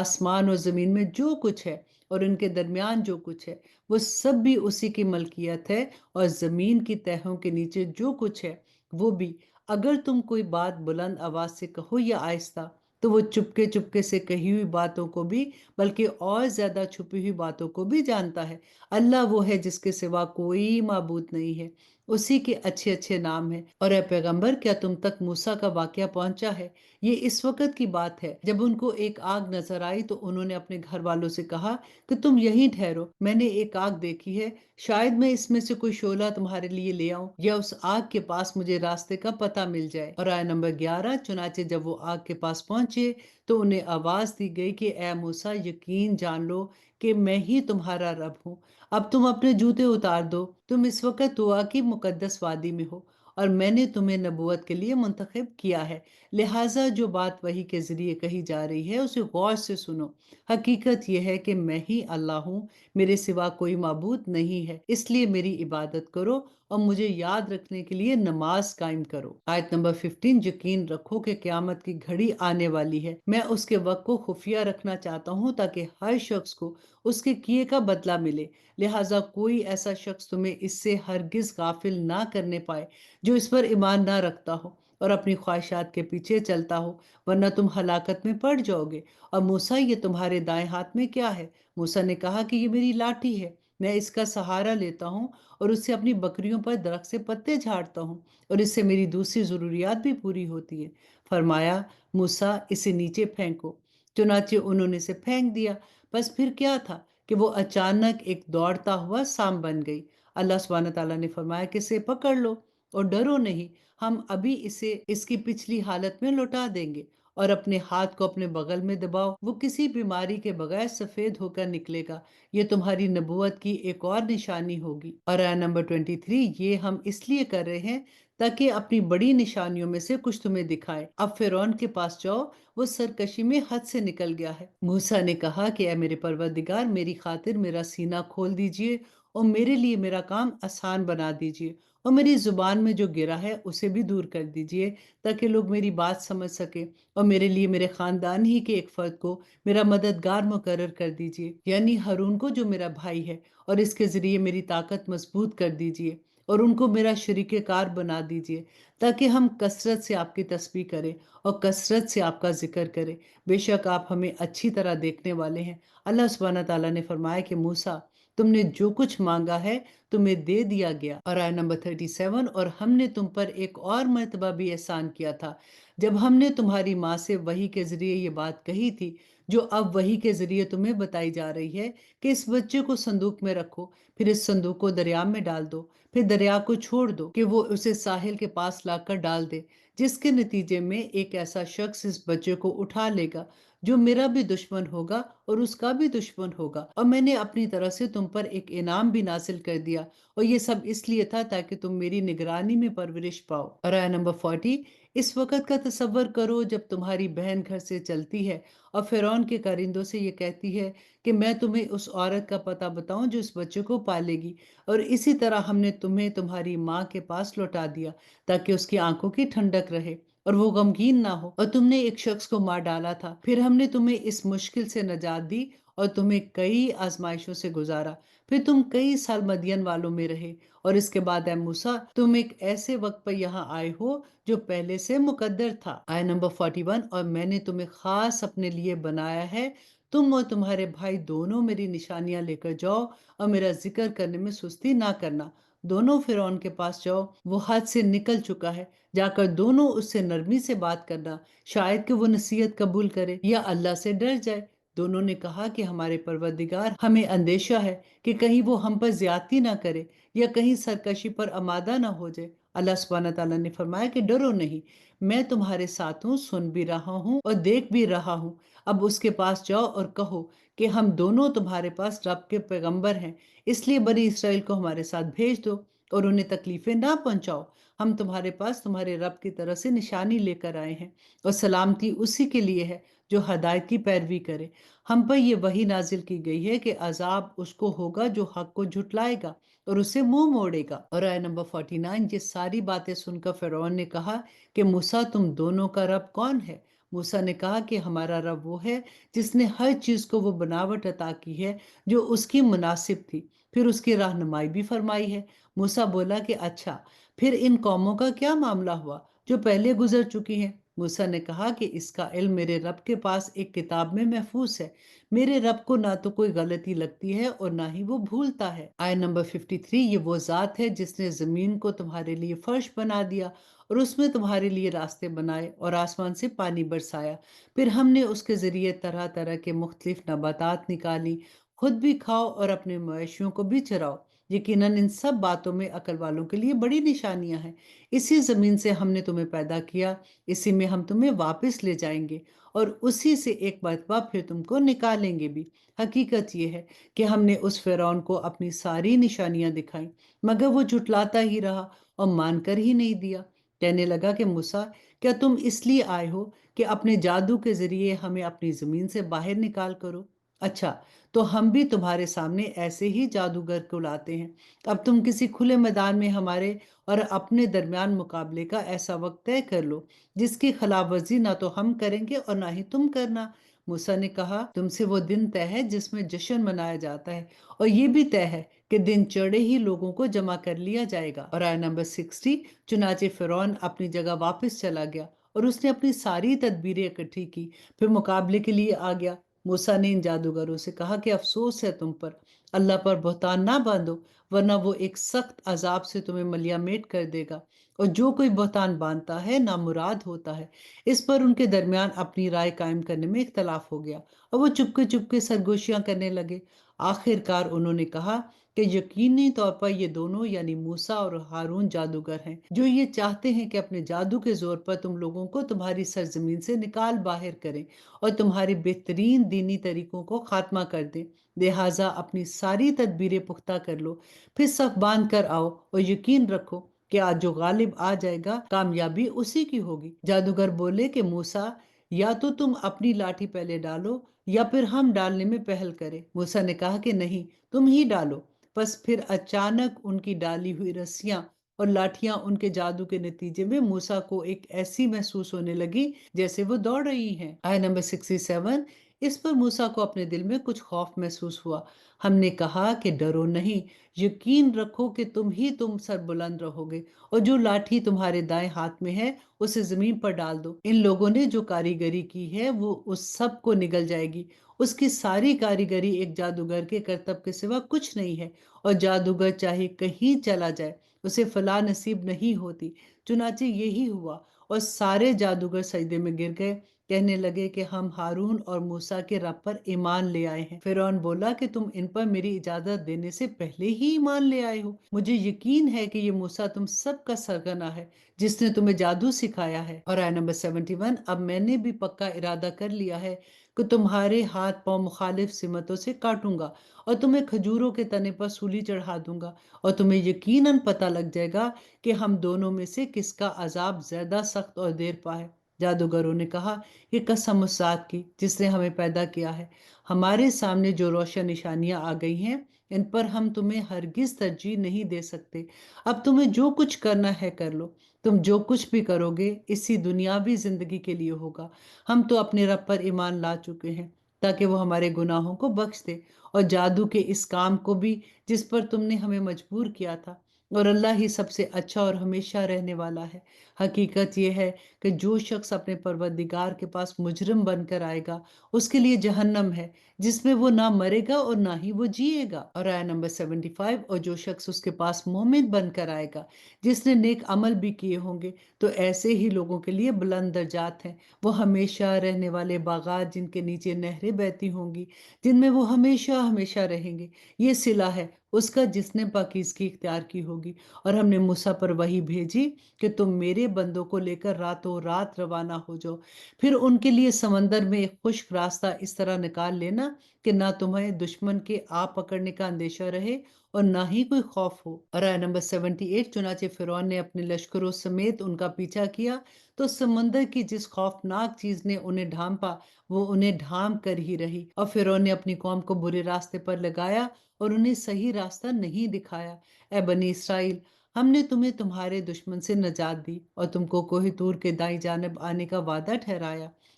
آسمان اور زمین میں جو کچھ ہے اور ان کے درمیان جو کچھ ہے وہ سب بھی اسی کی ملکیت ہے، اور زمین کی تہوں کے نیچے جو کچھ ہے وہ بھی۔ اگر تم کوئی بات بلند آواز سے کہو یا آہستہ تو وہ چپکے چپکے سے کہی ہوئی باتوں کو بھی بلکہ اور زیادہ چھپی ہوئی باتوں کو بھی جانتا ہے۔ اللہ وہ ہے جس کے سوا کوئی معبود نہیں ہے، اسی کے اچھے اچھے نام ہیں۔ اور اے پیغمبر، کیا تم تک موسیٰ کا واقعہ پہنچا ہے؟ یہ اس وقت کی بات ہے جب ان کو ایک آگ نظر آئی تو انہوں نے اپنے گھر والوں سے کہا کہ تم یہیں ٹھہرو، میں نے ایک آگ دیکھی ہے، شاید میں اس میں سے کوئی شعلہ تمہارے لیے لے آؤں یا اس آگ کے پاس مجھے راستے کا پتہ مل جائے۔ اور آیت نمبر 11، چنانچہ جب وہ آگ کے پاس پہنچے تو انہیں آواز دی گئی کہ اے موسیٰ، یقین جان لو کہ میں ہی تمہارا رب ہوں، اب تم اپنے جوتے اتار دو، تم اس وقت طویٰ کی مقدس وادی میں ہو اور میں نے تمہیں نبوت کے لیے منتخب کیا ہے، لہٰذا جو بات وحی کے ذریعے کہی جا رہی ہے اسے غور سے سنو۔ حقیقت یہ ہے کہ میں ہی اللہ ہوں، میرے سوا کوئی معبود نہیں ہے، اس لیے میری عبادت کرو اور مجھے یاد رکھنے کے لیے نماز قائم کرو۔ آیت نمبر 15، یقین رکھو کہ قیامت کی گھڑی آنے والی ہے، میں اس کے وقت کو خفیہ رکھنا چاہتا ہوں تاکہ ہر شخص کو اس کے کیے کا بدلہ ملے، لہٰذا کوئی ایسا شخص تمہیں اس سے ہرگز غافل نہ کرنے پائے جو اس پر ایمان نہ رکھتا ہو اور اپنی خواہشات کے پیچھے چلتا ہو، ورنہ تم ہلاکت میں پڑ جاؤ گے۔ اور موسیٰ، یہ تمہارے دائیں ہاتھ میں کیا ہے؟ موسیٰ نے کہا کہ یہ میری لاٹھی ہے، میں اس کا سہارا لیتا ہوں اور اس سے اپنی بکریوں پر درخت سے پتے جھاڑتا ہوں اور اس سے میری دوسری ضروریات بھی پوری ہوتی ہے۔ فرمایا، موسیٰ، اسے نیچے پھینکو۔ چنانچہ انہوں نے اسے پھینک دیا، بس پھر کیا تھا کہ وہ اچانک ایک دوڑتا ہوا سام بن گئی۔ اللہ سبحانہ تعالیٰ نے فرمایا کہ اسے پکڑ لو اور ڈرو نہیں، ہم ابھی اسے اس کی پچھلی حالت میں لوٹا دیں گے، اور اپنے ہاتھ کو اپنے بغل میں دباؤ، وہ کسی بیماری کے بغیر سفید ہو کر نکلے گا، یہ تمہاری نبوت کی ایک اور نشانی ہوگی۔ اور آیت نمبر 23، یہ ہم اس لیے کر رہے ہیں تاکہ اپنی بڑی نشانیوں میں سے کچھ تمہیں دکھائے۔ اب فرعون کے پاس جاؤ، وہ سرکشی میں حد سے نکل گیا ہے۔ موسیٰ نے کہا کہ اے میرے پروردگار، میری خاطر میرا سینہ کھول دیجئے اور میرے لیے میرا کام آسان بنا دیجئے، اور میری زبان میں جو گرا ہے اسے بھی دور کر دیجئے تاکہ لوگ میری بات سمجھ سکیں، اور میرے لیے میرے خاندان ہی کے ایک فرد کو میرا مددگار مقرر کر دیجئے، یعنی ہارون کو جو میرا بھائی ہے، اور اس کے ذریعے میری طاقت مضبوط کر دیجئے اور ان کو میرا شریک کار بنا دیجئے تاکہ ہم کثرت سے آپ کی تسبیح کریں اور کثرت سے آپ کا ذکر کریں، بے شک آپ ہمیں اچھی طرح دیکھنے والے ہیں۔ اللہ سبحانہ تعالیٰ نے فرمایا کہ موسیٰ، تم نے جو کچھ مانگا ہے تمہیں دے دیا گیا۔ اور آیت نمبر 37، اور ہم نے تم پر ایک اور مرتبہ بھی احسان کیا تھا جب ہم نے تمہاری ماں سے وحی کے ذریعے یہ بات کہی تھی جو اب وحی کے ذریعے تمہیں بتائی جا رہی ہے کہ اس بچے کو صندوق میں رکھو، پھر اس صندوق کو دریا میں ڈال دو، پھر دریا کو چھوڑ دو کہ وہ اسے ساحل کے پاس لا کر ڈال دے، جس کے نتیجے میں ایک ایسا شخص اس بچے کو اٹھا لے گا جو میرا بھی دشمن ہوگا اور اس کا بھی دشمن ہوگا، اور میں نے اپنی طرف سے تم پر ایک انعام بھی نازل کر دیا، اور یہ سب اس لیے تھا تاکہ تم میری نگرانی میں پرورش پاؤ۔ اور آیت نمبر 40، اس وقت کا تصور کرو جب تمہاری بہن گھر سے چلتی ہے اور فرعون کے کارندوں سے یہ کہتی ہے کہ میں تمہیں اس عورت کا پتہ بتاؤں جو اس بچے کو پالے گی، اور اسی طرح ہم نے تمہیں تمہاری ماں کے پاس لوٹا دیا تاکہ اس کی آنکھوں کی ٹھنڈک رہے اور وہ غمگین نہ ہو، اور تم نے ایک شخص کو مار ڈالا تھا، پھر ہم نے تمہیں اس مشکل سے نجات دی اور تمہیں کئی آزمائشوں سے گزارا، پھر تم کئی سال مدین والوں میں رہے، اور اس کے بعد اے موسیٰ، تم ایک ایسے وقت پر یہاں آئے ہو جو پہلے سے مقدر تھا۔ آیت نمبر 41، اور میں نے تمہیں خاص اپنے لیے بنایا ہے، تم اور تمہارے بھائی دونوں میری نشانیاں لے کر جاؤ اور میرا ذکر کرنے میں سستی نہ کرنا، دونوں فرعون کے پاس جاؤ، وہ حد سے نکل چکا ہے، جا کر دونوں اس سے نرمی سے بات کرنا، شاید کہ وہ نصیحت قبول کرے یا اللہ سے ڈر جائے۔ دونوں نے کہا کہ ہمارے پروردگار، ہمیں اندیشہ ہے کہ کہیں وہ ہم پر زیادتی نہ کرے یا کہیں سرکشی پر آمادہ نہ ہو جائے۔ اللہ سبحانہ تعالیٰ نے فرمایا کہ ڈرو نہیں، میں تمہارے ساتھ ہوں، سن بھی رہا ہوں اور دیکھ بھی رہا ہوں۔ اب اس کے پاس جاؤ اور کہو کہ ہم دونوں تمہارے پاس رب کے پیغمبر ہیں، اس لیے بنی اسرائیل کو ہمارے ساتھ بھیج دو اور انہیں تکلیفیں نہ پہنچاؤ، ہم تمہارے پاس تمہارے رب کی طرف سے نشانی لے کر آئے ہیں، اور سلامتی اسی کے لیے ہے جو ہدایت کی پیروی کرے۔ ہم پر یہ وحی نازل کی گئی ہے کہ عذاب اس کو ہوگا جو حق کو جھٹلائے گا اور اسے منہ موڑے گا۔ اور آیت نمبر 49، یہ ساری باتیں سن کر فرعون نے کہا کہ موسیٰ، تم دونوں کا رب کون ہے؟ موسیٰ نے کہا کہ ہمارا رب وہ ہے جس نے ہر چیز کو وہ بناوٹ عطا کی ہے جو اس کی مناسب تھی، پھر اس کی رہنمائی بھی فرمائی ہے۔ موسیٰ بولا کہ اچھا، پھر ان قوموں کا کیا معاملہ ہوا جو پہلے گزر چکی ہیں؟ موسیٰ نے کہا کہ اس کا علم میرے رب کے پاس ایک کتاب میں محفوظ ہے۔ میرے رب کو نہ تو کوئی غلطی لگتی ہے اور نہ ہی وہ بھولتا ہے۔ آیت نمبر 53، یہ وہ ذات ہے جس نے زمین کو تمہارے لیے فرش بنا دیا اور اس میں تمہارے لیے راستے بنائے اور آسمان سے پانی برسایا۔ پھر ہم نے اس کے ذریعے طرح طرح کے مختلف نباتات نکالی، خود بھی کھاؤ اور اپنے مویشیوں کو بھی چراؤ۔ یقیناً ان سب باتوں میں عقل والوں کے لیے بڑی نشانیاں ہیں۔ اسی زمین سے ہم نے تمہیں پیدا کیا، اسی میں ہم تمہیں واپس لے جائیں گے اور اسی سے ایک مرتبہ پھر تم کو نکالیں گے بھی۔ حقیقت یہ ہے کہ ہم نے اس فرعون کو اپنی ساری نشانیاں دکھائیں، مگر وہ جھٹلاتا ہی رہا اور مان کر ہی نہیں دیا۔ کہنے لگا کہ موسیٰ، کیا تم اس لیے آئے ہو کہ اپنے جادو کے ذریعے ہمیں اپنی زمین سے باہر نکال کرو؟ اچھا، تو ہم بھی تمہارے سامنے ایسے ہی جادوگر کو لاتے ہیں۔ اب تم کسی کھلے میدان میں ہمارے اور اپنے درمیان مقابلے کا ایسا وقت طے کر لو جس کی خلاف ورزی نہ تو ہم کریں گے اور نہ ہی تم کرنا۔ موسیٰ نے کہا، تم سے وہ دن طے ہے جس میں جشن منایا جاتا ہے، اور یہ بھی طے ہے کہ دن چڑھے ہی لوگوں کو جمع کر لیا جائے گا۔ اور آیت نمبر 60، چنانچہ فرعون اپنی جگہ واپس چلا گیا اور اس نے اپنی ساری تدبیریں اکٹھی کی، پھر مقابلے کے لیے آ گیا۔ موسیٰ نے ان جادوگروں سے کہا کہ افسوس ہے تم پر، اللہ پر بہتان نہ باندھو، ورنہ وہ ایک سخت عذاب سے تمہیں ملیا میٹ کر دے گا، اور جو کوئی بہتان باندھتا ہے نامراد ہوتا ہے۔ اس پر ان کے درمیان اپنی رائے قائم کرنے میں اختلاف ہو گیا اور وہ چپ کے سرگوشیاں کرنے لگے۔ آخر کار انہوں نے کہا کہ یقینی طور پر یہ دونوں یعنی موسیٰ اور ہارون جادوگر ہیں، جو یہ چاہتے ہیں کہ اپنے جادو کے زور پر تم لوگوں کو تمہاری سرزمین سے نکال باہر کریں اور تمہاری بہترین دینی طریقوں کو خاتمہ کر دیں۔ لہٰذا اپنی ساری تدبیریں پختہ کر لو، پھر صف باندھ کر آؤ اور یقین رکھو کہ آج جو غالب آ جائے گا کامیابی اسی کی ہوگی۔ جادوگر بولے کہ موسیٰ، یا تو تم اپنی لاٹھی پہلے ڈالو یا پھر ہم ڈالنے میں پہل کریں۔ موسیٰ نے کہا کہ نہیں، تم ہی ڈالو۔ بس پھر اچانک ان کی ڈالی ہوئی رسیاں اور لاٹھیاں ان کے جادو کے نتیجے میں موسیٰ کو ایک ایسی محسوس ہونے لگی جیسے وہ دوڑ رہی ہیں۔ آیت نمبر 67، اس پر موسیٰ کو اپنے دل میں کچھ خوف محسوس ہوا۔ ہم نے کہا کہ ڈرو نہیں، یقین رکھو کہ تم سر بلند رہو گے، اور جو لاٹھی تمہارے دائیں ہاتھ میں ہے اسے زمین پر ڈال دو۔ ان لوگوں نے جو کاریگری کی ہے وہ اس سب کو نگل جائے گی۔ اس کی ساری کاریگری ایک جادوگر کے کرتب کے سوا کچھ نہیں ہے، اور جادوگر چاہے کہیں چلا جائے اسے فلاح نصیب نہیں ہوتی۔ چنانچہ یہی ہوا، اور سارے جادوگر سجدے میں گر گئے، کہنے لگے کہ ہم ہارون اور موسیٰ کے رب پر ایمان لے آئے ہیں۔ فرعون بولا کہ تم ان پر میری اجازت دینے سے پہلے ہی ایمان لے آئے ہو؟ مجھے یقین ہے کہ یہ موسیٰ تم سب کا سرغنہ ہے جس نے تمہیں جادو سکھایا ہے۔ اور آیت نمبر 71، اب میں نے بھی پکا ارادہ کر لیا ہے کہ تمہارے ہاتھ پاؤں مخالف سمتوں سے کاٹوں گا اور تمہیں کھجوروں کے تنے پر سولی چڑھا دوں گا، اور تمہیں یقیناً پتہ لگ جائے گا کہ ہم دونوں میں سے کس کا عذاب زیادہ سخت اور دیر پا ہے۔ جادوگروں نے کہا کہ قسم اس ذات کی جس نے ہمیں پیدا کیا ہے، ہمارے سامنے جو روشن نشانیاں آ گئی ہیں ان پر ہم تمہیں ہرگز ترجیح نہیں دے سکتے۔ اب تمہیں جو کچھ کرنا ہے کر لو، تم جو کچھ بھی کرو گے اسی دنیاوی زندگی کے لیے ہوگا۔ ہم تو اپنے رب پر ایمان لا چکے ہیں تاکہ وہ ہمارے گناہوں کو بخش دے، اور جادو کے اس کام کو بھی جس پر تم نے ہمیں مجبور کیا تھا، اور اللہ ہی سب سے اچھا اور ہمیشہ رہنے والا ہے۔ حقیقت یہ ہے کہ جو شخص اپنے پروردگار کے پاس مجرم بن کر آئے گا اس کے لیے جہنم ہے، جس میں وہ نہ مرے گا اور نہ ہی وہ جیے گا۔ اور آیت نمبر 75، اور جو شخص اس کے پاس مومن بن کر آئے گا جس نے نیک عمل بھی کیے ہوں گے تو ایسے ہی لوگوں کے لیے بلند درجات ہیں، وہ ہمیشہ رہنے والے باغات جن کے نیچے نہریں بہتی ہوں گی، جن میں وہ ہمیشہ ہمیشہ رہیں گے۔ یہ صلہ ہے اس کا جس نے پاکیزگی اختیار کی ہوگی۔ اور ہم نے موسیٰ پر وحی بھیجی کہ تم میرے بندوں کو لے کر راتوں رات روانہ ہو جاؤ، پھر ان کے لیے سمندر میں ایک خشک راستہ اس طرح نکال لینا کہ نہ تمہیں دشمن کے آ پکڑنے کا اندیشہ رہے اور نہ ہی کوئی خوف ہو۔ اور آیت نمبر 78، چنانچہ فرعون نے اپنے لشکروں سمیت ان کا پیچھا کیا تو سمندر کی جس خوفناک چیز نے انہیں ڈھانپا وہ انہیں ڈھانپ کر ہی رہی، اور فرعون نے اپنی قوم کو برے راستے پر لگایا اور انہیں صحیح راستہ نہیں دکھایا۔ اے بنی اسرائیل، ہم نے تمہیں تمہارے دشمن سے نجات دی اور تم کو کوہ طور کے دائیں جانب آنے کا وعدہ ٹھہرایا،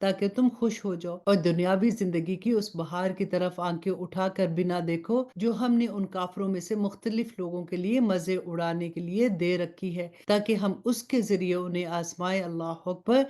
تاکہ تم خوش ہو جاؤ اور دنیاوی زندگی کی اس بہار کی طرف آنکھیں اٹھا کر بھی نہ دیکھو جو ہم نے ان کافروں میں سے مختلف لوگوں کے لیے مزے اڑانے کے لیے دے رکھی ہے، تاکہ ہم اس کے ذریعے انہیں آزمائے۔ اللہ اکبر۔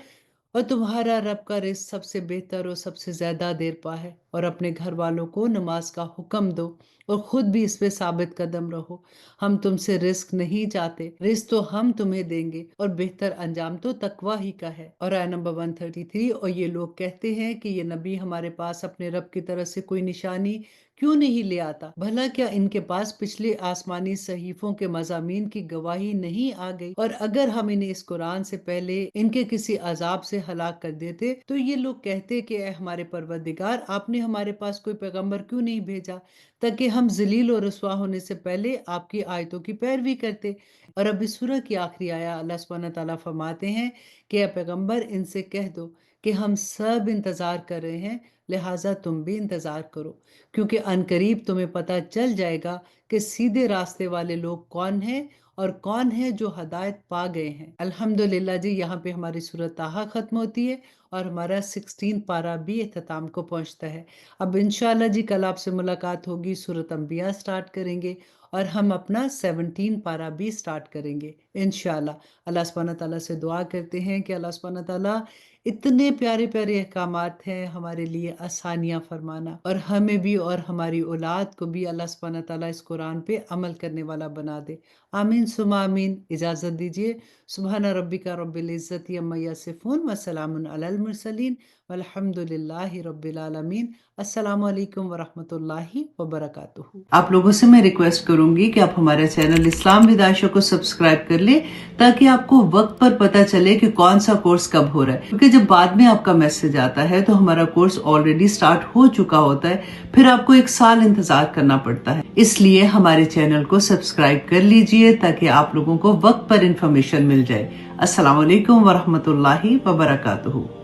اور تمہارا رب کا رزق سب سے بہتر اور سب سے زیادہ دیر پا ہے، اور اپنے گھر والوں کو نماز کا حکم دو اور خود بھی اس پہ ثابت قدم رہو۔ ہم تم سے رزق نہیں چاہتے، رزق تو ہم تمہیں دیں گے، اور بہتر انجام تو تقوی ہی کا ہے۔ اور آیت نمبر 133، اور یہ لوگ کہتے ہیں کہ یہ نبی ہمارے پاس اپنے رب کی طرف سے کوئی نشانی کیوں نہیں لے آتا؟ بھلا کیا ان کے پاس پچھلے آسمانی صحیفوں کے مضامین کی گواہی نہیں آ گئی؟ اور اگر ہم انہیں اس قرآن سے پہلے ان کے کسی عذاب سے ہلاک کر دیتے تو یہ لوگ کہتے کہ اے ہمارے پروردگار، آپ نے ہمارے پاس کوئی پیغمبر کیوں نہیں بھیجا تاکہ ہم ذلیل اور رسوا ہونے سے پہلے آپ کی آیتوں کی پیروی کرتے۔ اور اب اس سورہ کی آخری آیا اللہ سبحانہ تعالیٰ فرماتے ہیں کہ اے پیغمبر، ان سے کہہ دو کہ ہم سب انتظار کر رہے ہیں، لہٰذا تم بھی انتظار کرو، کیونکہ عنقریب تمہیں پتہ چل جائے گا کہ سیدھے راستے والے لوگ کون ہیں اور کون ہے جو ہدایت پا گئے ہیں۔ الحمدللہ جی، یہاں پہ ہماری سورۃ طٰہٰ ختم ہوتی ہے اور ہمارا 16 پارہ بھی اختتام کو پہنچتا ہے۔ اب انشاءاللہ جی کل آپ سے ملاقات ہوگی، سورۃ انبیاء سٹارٹ کریں گے اور ہم اپنا 17 پارہ بھی سٹارٹ کریں گے انشاءاللہ۔ اللہ سبحانہ تعالیٰ سے دعا کرتے ہیں کہ اللہ سبحانہ تعالیٰ اتنے پیارے پیارے احکامات ہیں ہمارے لیے آسانیاں فرمانا، اور ہمیں بھی اور ہماری اولاد کو بھی اللہ سبحانہ تعالیٰ اس قرآن پہ عمل کرنے والا بنا دے۔ آمین ثم آمین۔ اجازت دیجیے، سبحان ربک رب العزت عما یصفون وسلام علی المرسلین والحمد للہ رب العالمین۔ السلام علیکم ورحمۃ اللہ وبرکاتہ۔ آپ لوگوں سے میں ریکویسٹ کروں گی کہ آپ ہمارے چینل اسلام ود عائشہ کو سبسکرائب کر لیں تاکہ آپ کو وقت پر پتہ چلے کہ کون سا کورس کب ہو رہا ہے، کیونکہ جب بعد میں آپ کا میسج آتا ہے تو ہمارا کورس آلریڈی سٹارٹ ہو چکا ہوتا ہے، پھر آپ کو 1 سال انتظار کرنا پڑتا ہے۔ اس لیے ہمارے چینل کو سبسکرائب کر لیجئے تاکہ آپ لوگوں کو وقت پر انفارمیشن مل جائے۔ السلام علیکم ورحمۃ اللہ وبرکاتہ۔